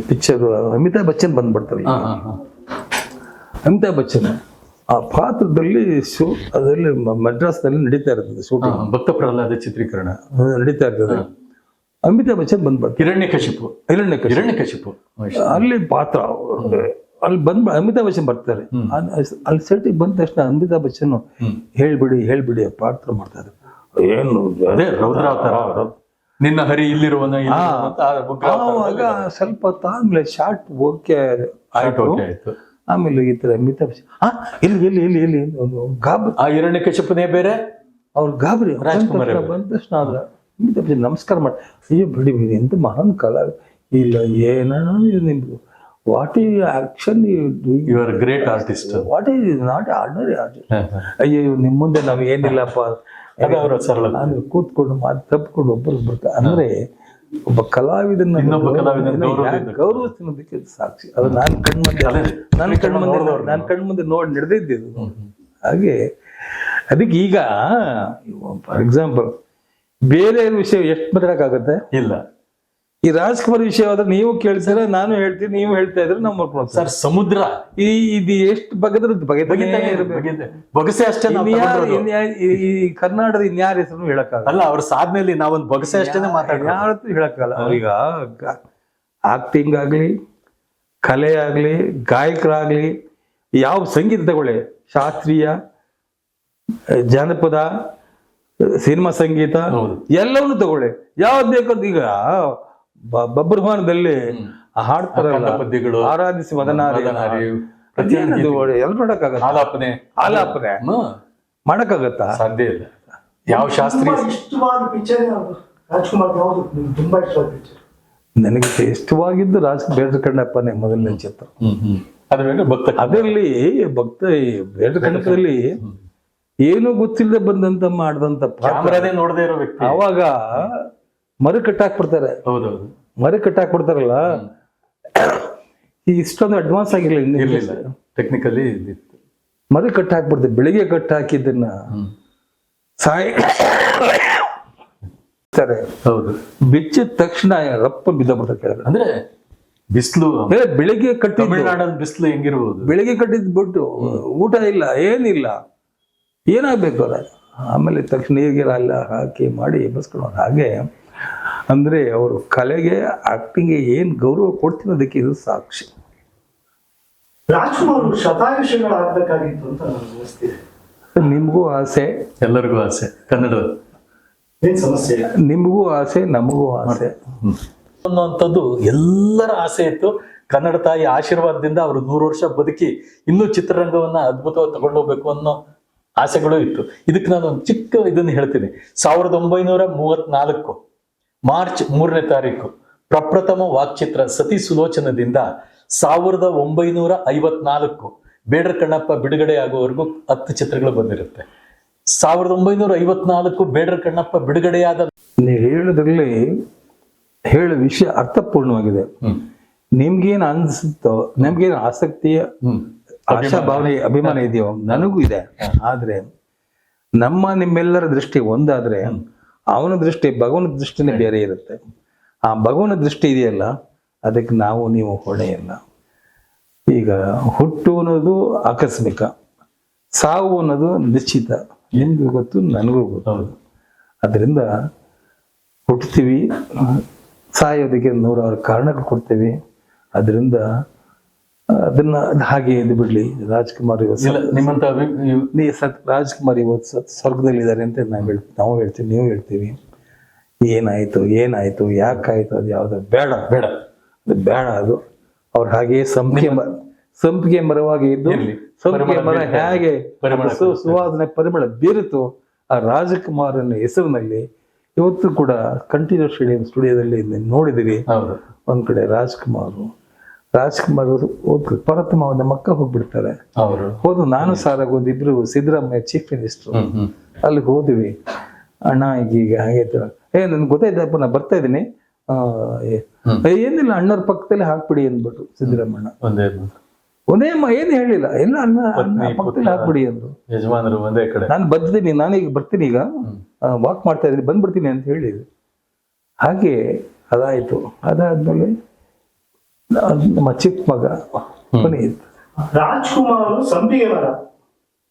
ಪಿಕ್ಚರ್, ಅಮಿತಾಬ್ ಬಚ್ಚನ್ ಬಂದ್ಬಿಡ್ತಾರೆ. ಅಮಿತಾಬ್ ಬಚ್ಚನ್ ಆ ಪಾತ್ರದಲ್ಲಿ ಅದರಲ್ಲಿ ಮದ್ರಾಸ್ನಲ್ಲಿ ನಡೀತಾ ಇರ್ತದೆ ಶೂಟಿಂಗ್. ಭಕ್ತ ಪ್ರಹ್ಲಾದ ಚಿತ್ರೀಕರಣ ನಡೀತಾ ಇರ್ತದೆ. ಅಮಿತಾಬ್ ಬಚ್ಚನ್ ಬಂದ್ಬಿಡ್ತಾರೆ. ಹಿರಣ್ಯಕಶಿಪು ಅಲ್ಲಿ ಪಾತ್ರ, ಅಲ್ಲಿ ಅಮಿತಾಬ್ ಬಚ್ಚನ್ ಬರ್ತಾರೆ. ಅಲ್ಲಿ ಸೆಟ್ಟಿಗೆ ಬಂದ ತಕ್ಷಣ ಅಮಿತಾಬ್ ಬಚ್ಚನ್ ಹೇಳ್ಬಿಡಿ ಪಾತ್ರ ಮಾಡ್ತಾರೆ. ಏನು ಅದೇ ರೌದ್ರಾವತಾರ, ನಿನ್ನ ಹರಿ ಇಲ್ಲಿರುವನ. ಆವಾಗ ಸ್ವಲ್ಪ ಹೊತ್ತಾದ್ಮೇಲೆ ಶಾರ್ಟ್ ಓಕೆ ಆಯ್ತು. ಆಮೇಲೆ ಈ ತರ ಅಮಿತಾಬ್ ಬಚ್ಚನ್ ಎಲ್ಲಿ ಗಾಬರಿ. ಆ ಹಿರಣ್ಯಕಶಿಪುನೇ ಬೇರೆ, ಅವ್ರು ಗಾಬರಿ. ರಾಜ್ಕುಮಾರ್ ಬಂದ ತಕ್ಷಣ ಆದ್ರೆ ಅಮಿತಾಬ್ ಬಚ್ಚನ್ ನಮಸ್ಕಾರ ಮಾಡಿ, ಅಯ್ಯೋ ಬಿಡಿ ಎಂತ ಮಹಾನ್ ಕಲಾ ಇಲ್ಲ, ಏನೋ ನಿಮ್ದು, what is action you are great artist, what is not ordinary artist. ಅಯ್ಯೋ ನಿಮ್ ಮುಂದೆ ನಾವ್ ಏನಿಲ್ಲಪ್ಪ, ಅಂದ್ರೆ ಕೂತ್ಕೊಂಡು ಮಾತು ತಪ್ಪಿಕೊಂಡು ಒಬ್ಬರು ಬರ್ತಾರೆ. ಅಂದ್ರೆ ಒಬ್ಬ ಕಲಾವಿದನ್ನ ಗೌರವಿಸೋದಕ್ಕೆ ಸಾಕ್ಷಿ. ಅದು ನಾನು ಕಣ್ಮುಂದೆ ನೋಡಿ ನಡೆದಿದ್ದು. ಹಾಗೆ ಅದಕ್ಕೆ ಈಗ ಫಾರ್ ಎಕ್ಸಾಂಪಲ್ ಬೇರೆ ವಿಷಯ ಎಷ್ಟು ಮಾತಾಡಕ್ಕಾಗತ್ತೆ? ಇಲ್ಲ. ಈ ರಾಜ್ಕುಮಾರ್ ವಿಷಯವಾದ್ರೆ ನೀವು ಕೇಳ್ತಾರೆ, ನಾನು ಹೇಳ್ತೀನಿ, ನೀವು ಹೇಳ್ತಾ ಇದ್ರೆ ನಾವು ಮಾಡ್ಕೊಂಡು ಸರ್. ಸಮುದ್ರ ಇದು ಎಷ್ಟು ಬಗೆದ್ರದ್ದು ಬೊಗಸೆ ಅಷ್ಟೇ. ಈ ಕರ್ನಾಟಕದ ಇನ್ಯಾರ ಹೆಸರು ಹೇಳಕ್ಕಾಗಲ್ಲ. ಅವ್ರ ಸಾಧನೆಯಲ್ಲಿ ನಾವೊಂದು ಬೊಗಸೆ ಅಷ್ಟೇ ಯಾರತ್ತೂ ಹೇಳಕ್ಕಾಗಲ್ಲ. ಈಗ ಆಕ್ಟಿಂಗ್ ಆಗ್ಲಿ, ಕಲೆ ಆಗ್ಲಿ, ಗಾಯಕರಾಗ್ಲಿ, ಯಾವ ಸಂಗೀತ ತಗೊಳ್ಳಿ, ಶಾಸ್ತ್ರೀಯ, ಜಾನಪದ, ಸಿನಿಮಾ ಸಂಗೀತ ಎಲ್ಲವನ್ನೂ ತಗೊಳ್ಳಿ, ಯಾವ್ದು ಬೇಕಂತ. ಈಗ ಬಬ್ರುವಾಹನದಲ್ಲಿ ಹಾಡ್ತಾರಲ್ಲ, ಆರಾಧಿಸಿ ಮದನಾರಿ, ಎಲ್ಲ ನೋಡಕ್ಕಾಗತ್ತ? ಆಲಾಪನೆ ಮಾಡಕ್ಕಾಗತ್ತ? ಸಾಧ್ಯ ಇಲ್ಲ. ಯಾವ ಶಾಸ್ತ್ರೀಯ ನನಗೆ ಇಷ್ಟವಾಗಿದ್ದು ಬೇಡ್ರ ಕಣ್ಣಪ್ಪನೇ ಮೊದಲನೇ ಚಿತ್ರ. ಅದರಲ್ಲಿ ಭಕ್ತ ಬೇಡ್ರ ಕಣ್ಣಪ್ಪದಲ್ಲಿ ಏನೂ ಗೊತ್ತಿಲ್ಲದೆ ಬಂದಂತ ಮಾಡಿದಂತ ನೋಡದೇ ಇರೋ ವ್ಯಕ್ತಿ. ಅವಾಗ ಮರು ಕಟ್ಟಾಕ್ಬಿಡ್ತಾರೆ. ಹೌದೌದು, ಮರು ಕಟ್ಟಾಕ್ಬಿಡ್ತಾರಲ್ಲ. ಇಷ್ಟೊಂದು ಅಡ್ವಾನ್ಸ್ ಆಗಿರ್ಲಿಲ್ಲ, ಇರ್ಲಿಲ್ಲ, ಟೆಕ್ನಿಕಲಿ ಮರು ಕಟ್ಟಾಕ್ಬಿಡ್ತಾರೆ. ಬೆಳಿಗ್ಗೆ ಕಟ್ಟಾಕಿದ್ದನ್ನ ಹೌದು, ಬಿಚ್ಚಿದ ತಕ್ಷಣ ರಪ್ಪ ಬಿದ್ದಬಿಡ್ತಾರೆ ಕೆಳಗಡೆ. ಅಂದ್ರೆ ಬಿಸಿಲು, ಬೆಳಿಗ್ಗೆ ಕಟ್ಟಿ, ತಮಿಳ್ನಾಡಲ್ಲಿ ಬಿಸಿಲು ಹೆಂಗಿರ್ಬೋದು, ಬೆಳಿಗ್ಗೆ ಕಟ್ಟಿದ್ ಬಿಟ್ಟು ಊಟ ಇಲ್ಲ, ಏನಿಲ್ಲ, ಏನಾಗ್ಬೇಕು ಅದ. ಆಮೇಲೆ ತಕ್ಷಣ ನೀರಿಗೆ ಎಲ್ಲ ಹಾಕಿ ಮಾಡಿ ಎಬ್ಬಿಸ್ಕೊಳ್ಳೋದು. ಹಾಗೆ ಅಂದ್ರೆ ಅವರು ಕಲೆಗೆ, ಆಕ್ಟಿಂಗ್ಗೆ ಏನ್ ಗೌರವ ಕೊಡ್ತೀನಿ ಅದಕ್ಕೆ ಇದು ಸಾಕ್ಷಿ. ರಾಜ್ಕುಮಾರ್ ಶತಾಯುಷಿಗಳಾಗಬೇಕಾಗಿತ್ತು ಅಂತ ನನಗೆ ಅನಿಸ್ತಿದೆ. ನಿಮಗೂ ಆಸೆ, ಎಲ್ಲರಿಗೂ ಆಸೆ. ಕನ್ನಡದ ಏನ್ ಸಮಸ್ಯೆ? ನಿಮಗೂ ಆಸೆ, ನಮಗೂ ಆಸೆ ಅನ್ನುವಂಥದ್ದು ಎಲ್ಲರ ಆಸೆ ಇತ್ತು. ಕನ್ನಡ ತಾಯಿ ಆಶೀರ್ವಾದದಿಂದ ಅವರು 100 ವರ್ಷ ಬದುಕಿ ಇನ್ನೂ ಚಿತ್ರರಂಗವನ್ನ ಅದ್ಭುತವಾಗಿ ತಗೊಂಡೋಗ್ಬೇಕು ಅನ್ನೋ ಆಸೆಗಳು ಇತ್ತು. ಇದಕ್ಕೆ ನಾನು ಒಂದು ಚಿಕ್ಕ ಇದನ್ನು ಹೇಳ್ತೀನಿ. 1934 ಮಾರ್ಚ್ 3ನೇ ತಾರೀಕು ಪ್ರಪ್ರಥಮ ವಾಕ್ಚಿತ್ರ ಸತಿ ಸುಲೋಚನದಿಂದ 1954 ಬೇಡ್ರ ಕಣ್ಣಪ್ಪ ಬಿಡುಗಡೆ ಆಗುವವರೆಗೂ 10 ಚಿತ್ರಗಳು ಬಂದಿರುತ್ತೆ. 1954 ಬೇಡ್ರ ಕಣ್ಣಪ್ಪ ಬಿಡುಗಡೆಯಾದ ಹೇಳೋದ್ರಲ್ಲಿ ಹೇಳೋ ವಿಷಯ ಅರ್ಥಪೂರ್ಣವಾಗಿದೆ. ನಿಮ್ಗೇನು ಅನ್ಸುತ್ತೋ, ನಮ್ಗೇನು ಆಸಕ್ತಿಯ ಆಶಾ ಭಾವನೆ, ಅಭಿಮಾನ ಇದೆಯೋ, ನನಗೂ ಇದೆ. ಆದ್ರೆ ನಿಮ್ಮೆಲ್ಲರ ದೃಷ್ಟಿ ಒಂದಾದ್ರೆ ಅವನ ದೃಷ್ಟಿ, ಭಗವನ ದೃಷ್ಟಿನೇ ಬೇರೆ ಇರುತ್ತೆ. ಆ ಭಗವನ ದೃಷ್ಟಿ ಇದೆಯಲ್ಲ, ಅದಕ್ಕೆ ನಾವು ನೀವು ಹೊಣೆಯಲ್ಲ. ಈಗ ಹುಟ್ಟು ಅನ್ನೋದು ಆಕಸ್ಮಿಕ, ಸಾವು ಅನ್ನೋದು ನಿಶ್ಚಿತ. ನಿಮ್ಗೂ ಗೊತ್ತು, ನನಗೂ ಗೊತ್ತು. ಅದರಿಂದ ಹುಟ್ಟುತ್ತೀವಿ, ಸಾಯೋದಕ್ಕೆ 100 ಕಾರಣಗಳು ಕೊಡ್ತೇವೆ. ಅದರಿಂದ ಅದನ್ನ ಹಾಗೆ ಇದು ಬಿಡ್ಲಿ. ರಾಜ್ಕುಮಾರ್ ನಿಮ್ಮಂತ ರಾಜ್ಕುಮಾರ್ ಇವತ್ತು ಸ್ವರ್ಗದಲ್ಲಿದ್ದಾರೆ ಅಂತ ನಾವು ಹೇಳ್ತೀವಿ, ನೀವು ಹೇಳ್ತೀವಿ. ಏನಾಯ್ತು ಯಾಕಾಯ್ತು, ಅದು ಯಾವ್ದು ಬೇಡ ಬೇಡ ಬೇಡ ಅದು. ಅವ್ರು ಹಾಗೆ ಸಂಪಿಗೆ ಮರವಾಗಿ ಇದ್ದು ಇರ್ಲಿ. ಸಂಪಿಗೆ ಮರ ಪರಿಮಳ ಹೇಗೆ ಪರಿಮಳ ಸುವಾಸನೆ ಪರಿಮಳ ಬೀರುತ್ತೋ ಆ ರಾಜಕುಮಾರನ ಹೆಸರಿನಲ್ಲಿ ಇವತ್ತು ಕೂಡ ಕಂಠೀರವ ಸ್ಟುಡಿಯೋದಲ್ಲಿ ನೋಡಿದಿರಿ. ಹೌದು. ಒಂದ್ ಕಡೆ ರಾಜ್ಕುಮಾರ್ ಪರತಮ ನಮ್ಮ ಅಕ್ಕ ಹೋಗ್ಬಿಡ್ತಾರೆ. ಅವರು ಹೋದ್ರು ನಾನು ಸಾರಾಗ ಒಂದಿಬ್ರು ಸಿದ್ದರಾಮಯ್ಯ ಚೀಫ್ ಮಿನಿಸ್ಟರ್ ಅಲ್ಲಿ ಹೋದ್ವಿ. ಅಣ್ಣ ಈಗ ಹಾಗೆ ನನ್ಗೆ ಗೊತ್ತಾಯ್ತಪ್ಪ ನಾ ಬರ್ತಾ ಇದ್ದೀನಿ, ಏನಿಲ್ಲ ಅಣ್ಣವ್ರ ಪಕ್ಕದಲ್ಲಿ ಹಾಕ್ಬಿಡಿ ಅಂದ್ಬಿಟ್ರು ಸಿದ್ದರಾಮಣ್ಣ. ಒಂದೇ ಏನು ಹೇಳಿಲ್ಲ, ಎಲ್ಲ ಅಣ್ಣ ಪಕ್ಕದಲ್ಲಿ ಹಾಕ್ಬಿಡಿ ಅಂದ್ರು. ಯಜಮಾನರು ಒಂದೇ ಕಡೆ. ನಾನು ಬಂದಿದ್ದೀನಿ, ನಾನೀಗ ಬರ್ತೀನಿ, ಈಗ ವಾಕ್ ಮಾಡ್ತಾ ಇದ್ದೀನಿ, ಬಂದ್ಬಿಡ್ತೀನಿ ಅಂತ ಹೇಳಿದ್ರು. ಹಾಗೆ ಅದಾಯ್ತು. ಅದಾದ್ಮೇಲೆ ನಮ್ಮ ಚಿಕ್ಕ ಮಗ ಪುನೀತ್. ರಾಜ್ಕುಮಾರ್ ಸಂಪಿಗೆ ಮರ,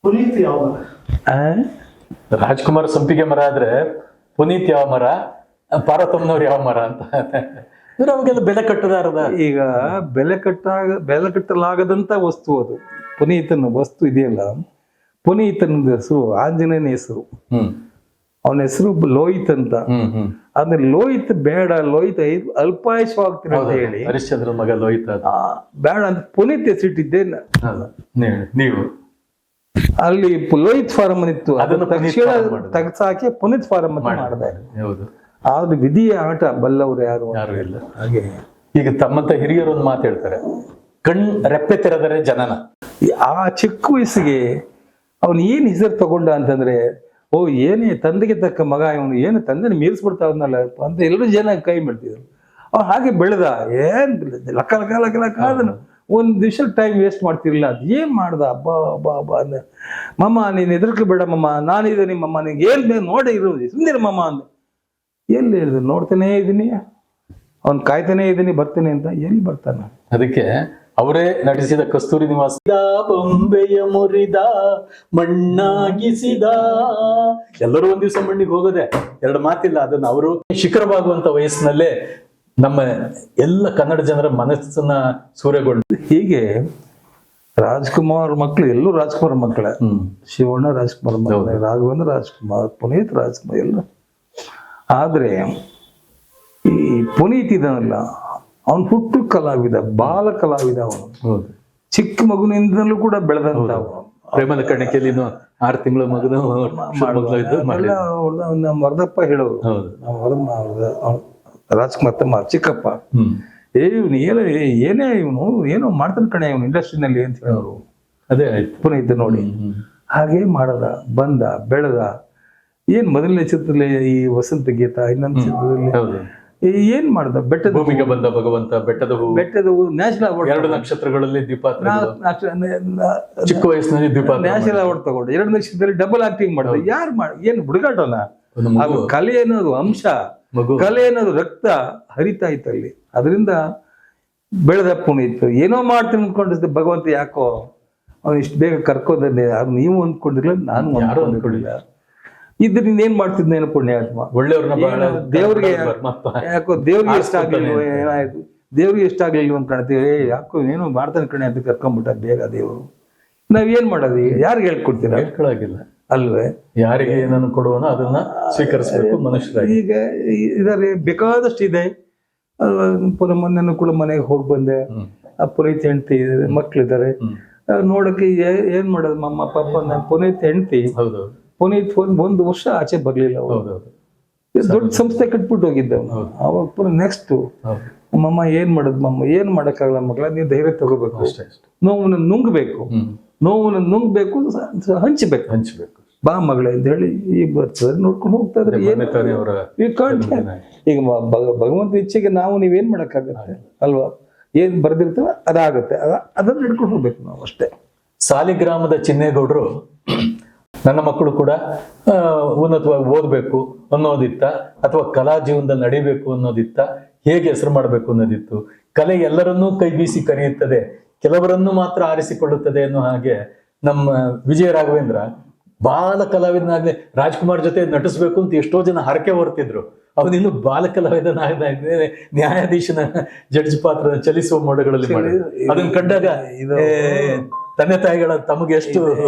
ಪುನೀತ್ ಯಾವ ಮರ? ರಾಜ್ಕುಮಾರ್ ಸಂಪಿಗೆ ಮರ ಆದ್ರೆ ಪುನೀತ್ ಯಾವ ಮರ, ಪಾರ್ವತಮ್ಮನವ್ರು ಯಾವ ಮರ ಅಂತ ಅವಾಗೆಲ್ಲ ಬೆಲೆ ಕಟ್ಟದಾರದ. ಈಗ ಬೆಲೆ ಕಟ್ಟಲಾಗದಂತ ವಸ್ತು ಅದು. ಪುನೀತನ ವಸ್ತು ಇದೆಯಲ್ಲ, ಪುನೀತನ ಹೆಸರು ಆಂಜನೇಯನ ಹೆಸರು. ಅವನ ಹೆಸರು ಲೋಹಿತ್ ಅಂತ. ಆದ್ರೆ ಲೋಹಿತ್ ಬೇಡ, ಲೋಹಿತ್ ಅಲ್ಪಾಯುಷವಾಗ್ತೀನಿ ಅಂತ ಹೇಳಿ ಹರಿಶ್ಚಂದ್ರ ಮಗ ಲೋಹಿತ್ ಬೇಡ ಅಂತ ಪುನೀತ್ ಹೆಸರಿಟ್ಟಿದ್ದೆ ನೀವು. ಅಲ್ಲಿ ಲೋಹಿತ್ ಫಾರಂ ಇತ್ತು, ಅದನ್ನ ತಕ್ಷಣ ತೆಗೆಸಾಕಿ ಪುನೀತ್ ಫಾರಂ ಅಂತ ಮಾಡಿದೆ. ಆದ್ರೆ ವಿಧಿಯ ಆಟ ಬಲ್ಲವ್ರು ಯಾರು ಇಲ್ಲ. ಹಾಗೆ ಈಗ ತಮ್ಮಂತ ಹಿರಿಯರು ಒಂದು ಮಾತು ಹೇಳ್ತಾರೆ, ರೆಪ್ಪೆ ತೆರೆದರೆ ಜನನ. ಆ ಚಿಕ್ಕ ವಯಸ್ಸಿಗೆ ಅವನು ಏನ್ ಹೆಸರು ತಗೊಂಡ ಅಂತಂದ್ರೆ, ಓ ಏನೇ ತಂದೆಗೆ ತಕ್ಕ ಮಗ ಇವನು, ಏನು ತಂದೆನ ಮೀರಿಸ್ಬಿಡ್ತಾವನಲ್ಲ ಅಂತ ಎಲ್ಲರೂ ಜನ ಕೈ ಮಾಡ್ತಿದ್ರು. ಅವ್ ಹಾಗೆ ಬೆಳೆದ. ಏನ್ ಲಕ್ಕ ಅದನ್ನು ಒಂದ್ ದಿವಸ ಟೈಮ್ ವೇಸ್ಟ್ ಮಾಡ್ತಿರ್ಲಿಲ್ಲ. ಅದ್ ಏನ್ ಮಾಡ್ದ, ಹಬ್ಬ ಅಂದ. ಮಮ್ಮ ನೀನ್ ಎದುರ್ಕ ಬೇಡ ಮಮ್ಮ, ನಾನಿದ್ದೀನಿ ಮಮ್ಮ, ನಿಂಗೆ ಏನ್ ನೋಡೇ ಇರೋದು ಸುಂದರ ಮಮ್ಮ ಅಂದ. ಎಲ್ಲಿ ಹೇಳಿದ್ರು, ನೋಡ್ತಾನೇ ಇದ್ದೀನಿ, ಅವ್ನ್ ಕಾಯ್ತಾನೆ ಇದ್ದೀನಿ ಬರ್ತೀನಿ ಅಂತ. ಎಲ್ಲಿ ಬರ್ತಾನ? ಅದಕ್ಕೆ ಅವರೇ ನಟಿಸಿದ ಕಸ್ತೂರಿ ನಿವಾಸ, ಬೊಂಬೆಯ ಮುರಿದ ಮಣ್ಣಾಗಿಸಿದ, ಎಲ್ಲರೂ ಒಂದ್ ದಿವಸ ಮಣ್ಣಿಗೆ ಹೋಗೋದೆ, ಎರಡು ಮಾತಿಲ್ಲ. ಅದನ್ನ ಅವರು ಶಿಖರವಾಗುವಂತ ವಯಸ್ಸಿನಲ್ಲೇ ನಮ್ಮ ಎಲ್ಲ ಕನ್ನಡ ಜನರ ಮನಸ್ಸನ್ನ ಸೂರೆಗೊಂಡು. ಹೀಗೆ ರಾಜ್ಕುಮಾರ್ ಮಕ್ಕಳು ಎಲ್ಲೂ ರಾಜ್ಕುಮಾರ್ ಮಕ್ಕಳೇ. ಶಿವಣ್ಣ ರಾಜ್ಕುಮಾರ್ ಮಕ್ಕಳೇ, ರಾಘವೇಂದ್ರ ರಾಜ್ಕುಮಾರ್, ಪುನೀತ್ ರಾಜ್ಕುಮಾರ್ ಎಲ್ಲ. ಆದ್ರೆ ಈ ಪುನೀತ್ ಇದನ್ನಲ್ಲ, ಅವನು ಹುಟ್ಟು ಕಲಾವಿದ, ಬಾಲ ಕಲಾವಿದ. ಅವನು ಚಿಕ್ಕ ಮಗುವಿನಿಂದಲೂ ಕೂಡ ಬೆಳೆದಂತ. ಪ್ರೇಮದ ಕಣಕೆಯಲ್ಲಿ 6 ತಿಂಗಳ ಮಗನ ವರದಪ್ಪ ಹೇಳೋರು, ರಾಜ್ಕುಮಾರ್ ಚಿಕ್ಕಪ್ಪ, ಇವನು ಏನೇ ಇವನು ಏನೋ ಮಾಡ್ತಾನೆ ಕಣೆ ಇವನು ಇಂಡಸ್ಟ್ರಿನಲ್ಲಿ ಅಂತ ಹೇಳೋರು. ಅದೇ ಆಯ್ತು ಪುನೀತ್ ನೋಡಿ ಹಾಗೆ ಮಾಡದ, ಬಂದ, ಬೆಳೆದ. ಏನ್ ಮೊದಲನೇ ಚಿತ್ರದಲ್ಲಿ ಈ ವಸಂತ ಗೀತ, ಇನ್ನೊಂದು ಚಿತ್ರದಲ್ಲಿ ಏನ್ ಮಾಡ್ದ, ಬೆಟ್ಟದ ಭೂಮಿಗೆ ಬಂದ ಭಗವಂತ, ಬೆಟ್ಟದ ಹೂ ನ್ಯಾಷನಲ್ ಅವಾರ್ಡ್, 2 ನಕ್ಷತ್ರಗಳಲ್ಲಿ ಚಿಕ್ಕ ವಯಸ್ಸಿನಲ್ಲಿ ನ್ಯಾಷನಲ್ ಅವಾರ್ಡ್ ತಗೊಂಡು 2 ನಕ್ಷತ್ರದಲ್ಲಿ ಡಬಲ್ ಆಕ್ಟಿಂಗ್ ಮಾಡಿದ. ಯಾರು ಏನ್ ಹುಡುಗಾಟನ? ಅದು ಕಲೆ ಅನ್ನೋದು ಅಂಶ, ಕಲೆ ಅನ್ನೋದು ರಕ್ತ ಹರಿತಾ ಇತ್ತು ಅಲ್ಲಿ. ಅದರಿಂದ ಬೆಳೆದ ಪುನೀತ್. ಏನೋ ಮಾಡ್ತೀನಿ ಅನ್ಕೊಂಡಿದ್ದೆ, ಭಗವಂತ ಯಾಕೋ ಅವ್ನು ಇಷ್ಟು ಬೇಗ ಕರ್ಕೋದನ್ನೇ. ಅದು ನೀವು ಅಂದ್ಕೊಂಡಿರ್ಲಿಲ್ಲ, ನಾನು ಅಂದ್ಕೊಂಡಿಲ್ಲ. ಇದ್ರ ನೀನ್ ಮಾಡ್ತಿದ್ನೇನು ಪುಣ್ಯಾತ್ಮ, ಒಳ್ಳೆಯವ್ರನ್ನ ದೇವ್ರಿಗೆ ಯಾಕೋ ದೇವ್ರಿಗೆ ಇಷ್ಟ ಆಗ್ಲಿಲ್ವ, ಏನಾಯ್ತು ದೇವ್ರಿಗೆ ಇಷ್ಟ ಆಗ್ಲಿಲ್ವ ಅಂತ ಕಾಣ್ತೀವಿ. ಯಾಕೋ ಏನೋ ಮಾಡ್ತಾನೆ ಕಣೆ ಅಂತ ಕರ್ಕೊಂಡ್ಬಿಟ್ಟ ಬೇಗ ದೇವರು. ನಾವೇನ್ ಮಾಡೋದು? ಯಾರಿಗೆ ಹೇಳ್ಕೊಡ್ತೀರ? ಹೇಳ್ಕೊಳಗಿಲ್ಲ ಅಲ್ವೇ? ಯಾರಿಗೆ ಏನನ್ನು ಕೊಡುವನೋ ಅದನ್ನ ಸ್ವೀಕರಿಸಬೇಕು ಮನುಷ್ಯರ. ಈಗ ಇದಾರೆ ಬೇಕಾದಷ್ಟು ಇದೆ. ಮೊನ್ನೆ ಕೂಡ ಮನೆಗೆ ಹೋಗಿ ಬಂದೆ. ಪುನೀತ್ ಹೆಂಡತಿ ಮಕ್ಳಿದ್ದಾರೆ ನೋಡಕ್ಕೆ. ಏನ್ ಮಾಡೋದು ಮಮ್ಮ ಪಾಪ, ನಾನು ಪುನೀತ್ ಹೆಂಡತಿ. ಪುನೀತ್ ಒಂದು ವರ್ಷ ಆಚೆ ಬರ್ಲಿಲ್ಲ. ದೊಡ್ಡ ಸಂಸ್ಥೆ ಕಟ್ಬಿಟ್ಟು ಹೋಗಿದ್ದೆ ಅವನು. ಅವಾಗ ಪುನಃ ನೆಕ್ಸ್ಟ್ ಮಮ್ಮ ಏನ್ ಮಾಡೋದು ಮಮ್ಮ, ಏನ್ ಮಾಡಕ್ಕಾಗಲ್ಲ ಮಗಳ, ನೀವು ಧೈರ್ಯ ತಗೋಬೇಕು, ನೋವನ್ನ ನುಂಗ್ಬೇಕು, ನೋವನ್ನ ನುಂಗ್ಬೇಕು, ಹಂಚಬೇಕು ಬಾ ಮಗಳೇ ಅಂತ ಹೇಳಿ ಈಗ ಬರ್ತಾರೆ, ನೋಡ್ಕೊಂಡು ಹೋಗ್ತಾ ಇದ್ರೆ. ಈಗ ಭಗವಂತ ಇಚ್ಛೆಗೆ ನಾವು ನೀವೇನ್ ಮಾಡಕ್ಕಾಗತ್ತೆ ಅಲ್ವಾ? ಏನ್ ಬರ್ದಿರ್ತೇವೆ ಅದಾಗತ್ತೆ, ಅದನ್ನ ಹಿಡ್ಕೊಂಡು ಹೋಗ್ಬೇಕು ನಾವು ಅಷ್ಟೇ. ಸಾಲಿಗ್ರಾಮದ ಚಿನ್ನೇಗೌಡರು ನನ್ನ ಮಕ್ಕಳು ಕೂಡ ಉನ್ನತವಾಗಿ ಓದಬೇಕು ಅನ್ನೋದಿತ್ತ, ಅಥವಾ ಕಲಾ ಜೀವನದಲ್ಲಿ ನಡಿಬೇಕು ಅನ್ನೋದಿತ್ತ, ಹೇಗೆ ಹೆಸರು ಮಾಡಬೇಕು ಅನ್ನೋದಿತ್ತು. ಕಲೆ ಎಲ್ಲರನ್ನೂ ಕೈ ಬೀಸಿ ಕರೆಯುತ್ತದೆ, ಕೆಲವರನ್ನು ಮಾತ್ರ ಆರಿಸಿಕೊಳ್ಳುತ್ತದೆ ಅನ್ನೋ ಹಾಗೆ ನಮ್ಮ ವಿಜಯ ರಾಘವೇಂದ್ರ ಬಾಲ ಕಲಾವಿದನಾಗ್ಲಿ ರಾಜ್ಕುಮಾರ್ ಜೊತೆ ನಟಿಸ್ಬೇಕು ಅಂತ ಎಷ್ಟೋ ಜನ ಹರಕೆ ಹೊರ್ತಿದ್ರು. ಅವನಿನ್ನು ಬಾಲ ಕಲಾವಿದನಾಗ ನ್ಯಾಯಾಧೀಶನ ಜಡ್ಜ್ ಪಾತ್ರ ಚಲಿಸುವ ಮೋಡಗಳಲ್ಲಿ ಮಾಡಿ ಅದನ್ನ ಕಂಡಾಗ ತಂದೆ ತಾಯಿಗಳ ತಮಗೆ ಎಷ್ಟು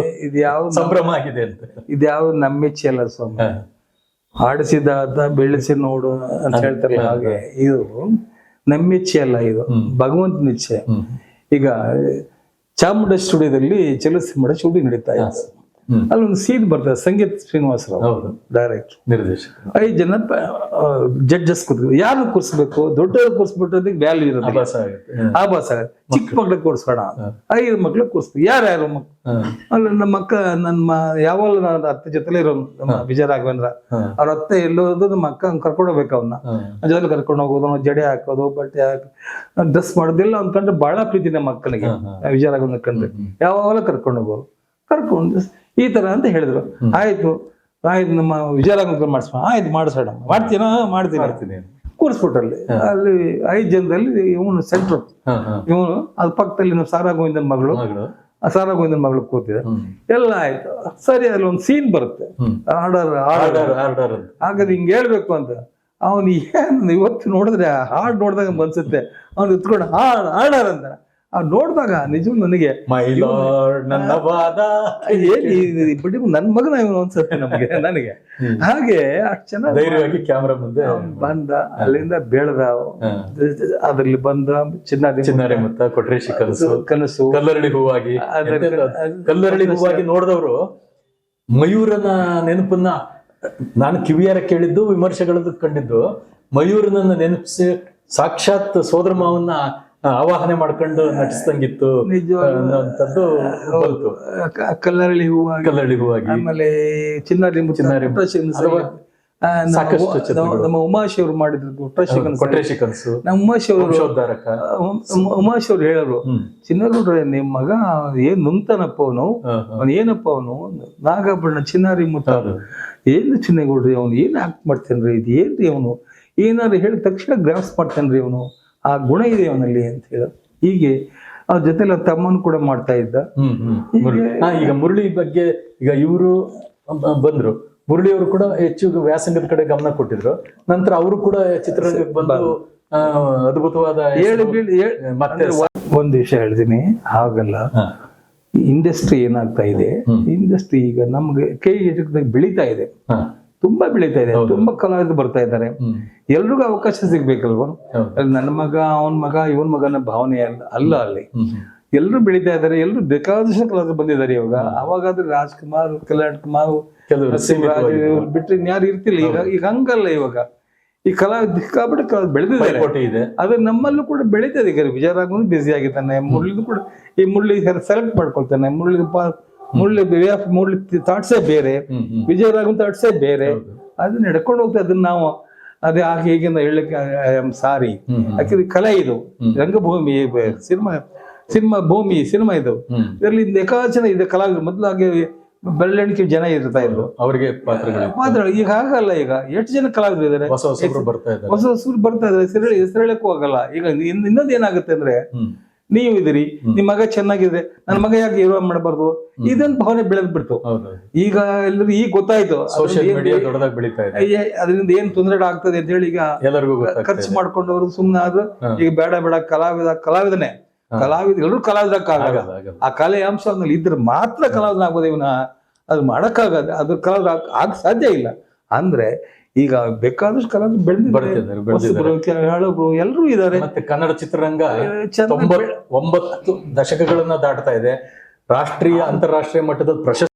ಇದ್ಯಾವ ಸಂಭ್ರಮ ಆಗಿದೆ ಅಂತ. ಇದ್ಯಾವ್ದು ನಮ್ಮೆಚ್ಚಿ ಅಲ್ಲ ಸ್ವಾಮಿ, ಆಡಿಸಿದ ಬೆಳೆಸಿ ನೋಡು ಅಂತ ಹೇಳ್ತಾರಲ್ಲ ಹಾಗೆ. ಇದು ನಮ್ಮೆಚ್ಚೆ ಅಲ್ಲ, ಇದು ಭಗವಂತನ ಇಚ್ಛೆ. ಈಗ ಚಾಮುಂಡ ಸ್ಟುಡಿಯೋದಲ್ಲಿ ಚಲನಚಿತ್ರ ಶೂಟಿಂಗ್ ನಡೀತಾ ಇತ್ತು. ಅಲ್ಲೊಂದು ಸೀನ್ ಬರ್ತದೆ, ಸಂಗೀತ ಶ್ರೀನಿವಾಸರಾವ್ ಡೈರೆಕ್ಟ್, ನಿರ್ದೇಶಕ, 5 ಜನ ಜಡ್ಜಸ್ ಕೂತ್ಕೊಂಡು ಯಾರನ್ನ ಕೂರಿಸ್ಬೇಕು, ದೊಡ್ಡವ್ರು ಕೂರಿಸ್ಬಿಟ್ಟೋದಕ್ಕೆ ವ್ಯಾಲ್ಯೂ ಇರುತ್ತೆ, ಆಭಾಸ ಆಗುತ್ತೆ. ಚಿಕ್ಕ ಮಕ್ಳಿಗೆ ಕೂರಿಸ್ಬೇಡ, 5 ಮಕ್ಳಿಗೆ ಕೂರಿಸ್ಬೇಕು. ಯಾರ್ಯಾರು ಮಕ್ಳು ಅಲ್ಲ, ನಮ್ಮ ಅಕ್ಕ ನನ್ನ ಯಾವಾಗ ನನ್ನ ಅತ್ತೆ ಜೊತೆಲೇ ಇರೋ ನಮ್ಮ ವಿಜಯ ರಾಘವೇಂದ್ರ ಅವ್ರ ಅತ್ತೆ ಎಲ್ಲೋದು, ನಮ್ಮ ಅಕ್ಕ ಕರ್ಕೊಂಡು ಹೋಗ್ಬೇಕು, ಅವನ್ನ ಜೊತೆ ಕರ್ಕೊಂಡು ಹೋಗೋದು, ಅವ್ನ ಜಡೆ ಹಾಕೋದು, ಬಟ್ಟೆ ಹಾಕಿ ಡ್ರೆಸ್ ಮಾಡೋದಿಲ್ಲ ಅಂದ್ಕೊಂಡ್ರೆ ಬಹಳ ಪ್ರೀತಿ ನಮ್ಮ ಅಕ್ಕನಿಗೆ. ವಿಜಯ ರಾಘವೇಂದ್ರ ಕಂಡ್ರೆ ಯಾವಾಗಲೂ ಕರ್ಕೊಂಡು ಹೋಗೋರು, ಕರ್ಕೊಂಡು ಈ ತರ ಅಂತ ಹೇಳಿದ್ರು. ಆಯ್ತು ನಮ್ಮ ವಿಜಯರಾಘವೇಂದ್ರ ಮಾಡಿಸ್ಮ, ಆಯ್ತು ಮಾಡಿಸೋಣ, ಮಾಡ್ತೀನಿ ಕೂರಿಸ್ಬಿಟ್ರಲ್ಲಿ. ಅಲ್ಲಿ 5 ಜನದಲ್ಲಿ ಇವನು ಸೆಂಟ್ರ್, ಇವನು ಅದ್ ಪಕ್ಕದಲ್ಲಿ ನಮ್ಮ ಸಾರಾ ಗೋವಿಂದನ್ ಮಗಳು, ಸಾರಾ ಗೋವಿಂದನ್ ಮಗಳು ಕೂತಿದೆ. ಎಲ್ಲ ಆಯ್ತು, ಸರಿ. ಅಲ್ಲಿ ಒಂದು ಸೀನ್ ಬರುತ್ತೆ, ಆರ್ಡರ್ ಹಾಗಾದ್ರೆ ಹಿಂಗ್ ಹೇಳ್ಬೇಕು ಅಂತ. ಅವನು ಏನ್ ಇವತ್ತು ನೋಡಿದ್ರೆ ಹಾಡ್ ನೋಡಿದಾಗ ಅನ್ಸುತ್ತೆ, ಅವ್ನು ಇತ್ಕೊಂಡು ಆರ್ಡರ್ ಅಂತ. ನೋಡಿದಾಗ ನಿಜವೂ ನನಗೆ ಬಿಡಿ ನನ್ ಮಗನ ಇವನು ಅನ್ಸುತ್ತೆ ನನಗೆ. ಹಾಗೆ ಅಷ್ಟು ಚೆನ್ನಾಗಿ ಧೈರ್ಯವಾಗಿ ಕ್ಯಾಮ್ರಾ ಮುಂದೆ ಬಂದ, ಅಲ್ಲಿಂದ ಬೆಳೆದ, ಅದ್ರಲ್ಲಿ ಬಂದ ಚಿನ್ನಾರಿ ಮುತ್ತ, ಕೊಟ್ರೇಶಿ ಕನಸು, ಕಲ್ಲರಳಿ ಹೂವಾಗಿ ನೋಡಿದವರು ಮಯೂರನ ನೆನಪನ್ನ ನಾನು ಕಿವಿಯಾರ ಕೇಳಿದ್ದು, ವಿಮರ್ಶೆಗಳದ್ದು ಕಂಡಿದ್ದು. ಮಯೂರನನ್ನ ನೆನಪಿಸಿ ಸಾಕ್ಷಾತ್ ಸೋದರ ಮಾವನ್ನ ಆವಾಹನೆ ಮಾಡ್ಕೊಂಡು ನಟಿಸ್ದಂಗಿತ್ತು ಅನ್ನೋಂಥದ್ದು ಬಂತು. ಕಲ್ಲರಳಿ ಹೂವಾಗಿ, ಆಮೇಲೆ ಚಿನ್ನಾರಿ ನಮ್ಮ ಉಮಾಶಿ ಅವರು ಮಾಡಿದ್ರು ಕೊಟ್ರೇಶಿ ಕನಸು. ನಮ್ಮ ಉಮಾಶಿ ಅವ್ರು ಹೇಳೋರು, ಚಿನ್ನಗೌಡ್ರೆ ನಿಮ್ ಮಗ ಏನ್ ನುಂಗ್ತಾನಪ್ಪ ಅವನು ಏನಪ್ಪ ಅವನು ನಾಗಾಭರಣ ಚಿನ್ನಾರಿ ಮುತ್ತ, ಏನು ಚಿನ್ನಗೌಡ್ರಿ ಅವನು ಏನ್ ಆಕ್ಟ್ ಮಾಡ್ತೇನ್ರಿ, ಇದು ಏನ್ರಿ ಅವನು ಏನಾದ್ರು ಹೇಳಿದ ತಕ್ಷಣ ಗ್ರಾಫ್ಸ್ ಮಾಡ್ತೇನ್ರಿ ಅವನು, ಆ ಗುಣ ಇದೆ ಅವನಲ್ಲಿ ಅಂತ ಹೇಳ. ಹೀಗೆ ಅವ್ರ ಜೊತೆಲಿ ತಮ್ಮನ್ ಕೂಡ ಮಾಡ್ತಾ ಇದ್ದ. ಈಗ ಮುರಳಿ ಬಗ್ಗೆ ಈಗ ಇವರು ಬಂದ್ರು, ಮುರಳಿ ಅವರು ಕೂಡ ಹೆಚ್ಚು ವ್ಯಾಸಂಗದ ಕಡೆ ಗಮನ ಕೊಟ್ಟಿದ್ರು. ನಂತರ ಅವರು ಕೂಡ ಚಿತ್ರರಂಗಕ್ಕೆ ಬಂದು ಅದ್ಭುತವಾದ ಮತ್ತೆ ಒಂದು ವಿಷಯ ಹೇಳ್ತೀನಿ, ಹಾಗಲ್ಲ. ಇಂಡಸ್ಟ್ರಿ ಏನಾಗ್ತಾ ಇದೆ, ಇಂಡಸ್ಟ್ರಿ ಈಗ ನಮ್ಗೆ ಕೈ ಬೆಳೀತಾ ಇದೆ, ತುಂಬಾ ಬೆಳೀತಾ ಇದೆ, ತುಂಬಾ ಕಲಾವಿದರು ಬರ್ತಾ ಇದ್ದಾರೆ. ಎಲ್ರಿಗೂ ಅವಕಾಶ ಸಿಗ್ಬೇಕಲ್ವ. ನನ್ನ ಮಗ, ಅವನ್ ಮಗ, ಇವನ್ ಮಗನ ಭಾವನೆ ಅಲ್ಲ ಅಲ್ಲಿ. ಎಲ್ರು ಬೆಳೀತಾ ಇದಾರೆ, ಎಲ್ರು ಬೇಕಾದಷ್ಟು ಕಲಾವಿದರು ಬಂದಿದ್ದಾರೆ ಇವಾಗ. ಅವಾಗಾದ್ರೆ ರಾಜ್ಕುಮಾರ್, ಕಲ್ಯಾಣ್ ಕುಮಾರ್, ಬಿಟ್ರೆ ಯಾರು ಇರ್ತಿಲ್ಲ. ಈಗ ಹಂಗಲ್ಲ. ಇವಾಗ ಈ ಕಲಾವಿದ ಸಿಕ್ಕಾಬಿಟ್ಟು ಕಲಾವಿದ ಬೆಳೆದಿದ್ದಾರೆ, ಅದು ನಮ್ಮಲ್ಲೂ ಕೂಡ ಬೆಳೀತದೆ. ಈಗ ವಿಜಯರಾಘವನ್ ಬ್ಯುಸಿ ಆಗಿದ್ದಾನೆ, ಮುರಳಿದು ಕೂಡ ಈ ಮುರಳಿ ಸೆಲೆಕ್ಟ್ ಮಾಡ್ಕೊಳ್ತಾನೆ. ಮುರಳಿ ಥಾಟ್ಸೇ ಬೇರೆ, ವಿಜಯರಾಘವನ್ ಥಾಟ್ಸೇ ಬೇರೆ. ಅದನ್ನ ನಡ್ಕೊಂಡು ಹೋಗ್ತಾ ಅದನ್ನ ನಾವು ಅದೇ ಹೇಗೆ ಹೇಳಲಿಕ್ಕೆ ಐ ಆಮ್ ಸಾರಿ. ಯಾಕಂದ್ರೆ ಕಲೆ ಇದು, ರಂಗಭೂಮಿ, ಸಿನಿಮಾ ಇದು. ಇದರಲ್ಲಿ ಬೇಕಾಚನ ಇದೆ ಕಲಾವಿದರು. ಮೊದಲಾಗಿ ಬೆರಳೆಣಿಕೆ ಜನ ಇರ್ತಾ ಇದ್ರು, ಅವರಿಗೆ ಪಾತ್ರ. ಈಗ ಹಾಗಲ್ಲ. ಈಗ ಎಷ್ಟು ಜನ ಕಲಾವಿದರು ಇದಾರೆ, ಹೊಸ ಹೊಸರು ಬರ್ತಾ ಇದಾರೆ. ಹೆಸರೇಳಕ್ಕೂ ಆಗಲ್ಲ. ಈಗ ಇನ್ನೊಂದು ಏನಾಗುತ್ತೆ ಅಂದ್ರೆ, ನೀವು ಇದೀರಿ, ನಿಮ್ ಮಗ ಚೆನ್ನಾಗಿದೆ, ನನ್ನ ಮಗ ಯಾಕೆ ಹೀರೋ ಮಾಡಬಾರ್ದು, ಇದೊಂದು ಭಾವನೆ ಬೆಳೆದ್ ಬಿಡ್ತು. ಈಗ ಎಲ್ಲರೂ ಈಗ ಗೊತ್ತಾಯ್ತು ಅದರಿಂದ ಏನ್ ತೊಂದರೆ ಆಗ್ತದೆ ಅಂತ ಹೇಳಿ. ಈಗ ಖರ್ಚು ಮಾಡ್ಕೊಂಡವ್ರು ಸುಮ್ನೆ ಆದ್ರು. ಈಗ ಬೇಡ ಕಲಾವಿದನೇ ಎಲ್ಲರೂ ಕಲಾವಿದಕ್ಕಾಗಲ್ಲ. ಆ ಕಲೆ ಅಂಶ ಇದ್ರೆ ಮಾತ್ರ ಕಲಾವಿದನ ಆಗ್ಬೋದು. ಇವನ ಅದು ಮಾಡಕ್ಕಾಗದ, ಅದು ಕಲಾವಿದ ಆಗ ಸಾಧ್ಯ ಇಲ್ಲ. ಅಂದ್ರೆ ಈಗ ಬೇಕಾದಷ್ಟು ಕಲಾವಿದರು ಬೆಳೆದಿದ್ದಾರೆ, ಎಲ್ಲರೂ ಇದ್ದಾರೆ. ಮತ್ತೆ ಕನ್ನಡ ಚಿತ್ರರಂಗ 90 ದಶಕಗಳನ್ನ ದಾಟ್ತಾ ಇದೆ. ರಾಷ್ಟ್ರೀಯ ಅಂತಾರಾಷ್ಟ್ರೀಯ ಮಟ್ಟದ ಪ್ರಶಸ್ತಿ